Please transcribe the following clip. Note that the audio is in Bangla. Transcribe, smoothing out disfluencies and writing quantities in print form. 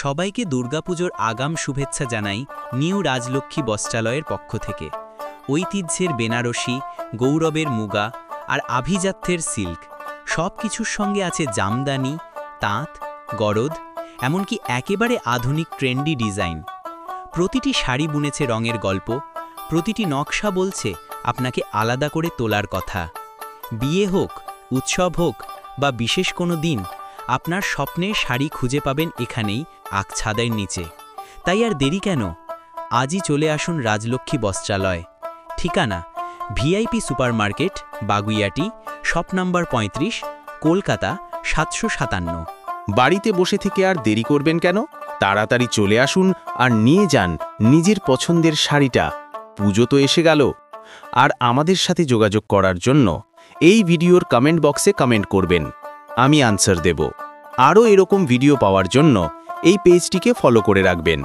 সবাইকে দুর্গাপুজোর আগাম শুভেচ্ছা জানাই নিউ রাজলক্ষ্মী বস্ত্রালয়ের পক্ষ থেকে। ঐতিহ্যের বেনারসি, গৌরবের মুগা আর আভিজাত্যের সিল্ক সব কিছুর সঙ্গে আছে জামদানি, তাঁত, গরদ, এমনকি একেবারে আধুনিক ট্রেন্ডি ডিজাইন। প্রতিটি শাড়ি বুনেছে রঙের গল্প, প্রতিটি নকশা বলছে আপনাকে আলাদা করে তোলার কথা। বিয়ে হোক, উৎসব হোক বা বিশেষ কোনো দিন, আপনার স্বপ্নের শাড়ি খুঁজে পাবেন এখানেই, আকছাদের নিচে। তাই আর দেরি কেন? আজই চলে আসুন রাজলক্ষ্মী বস্ত্রালয়। ঠিকানা VIP supermarket, Baguiati, shop number 35, Kolkata 757। বাড়িতে বসে থেকে আর দেরি করবেন কেন? তাড়াতাড়ি চলে আসুন আর নিয়ে যান নিজের পছন্দের শাড়িটা। পুজো তো এসে গেল। আর আমাদের সাথে যোগাযোগ করার জন্য এই ভিডিওর কমেন্ট বক্সে কমেন্ট করবেন, আমি আনসার দেব। আরও এরকম ভিডিও পাওয়ার জন্য এই পেজটিকে ফলো করে রাখবেন।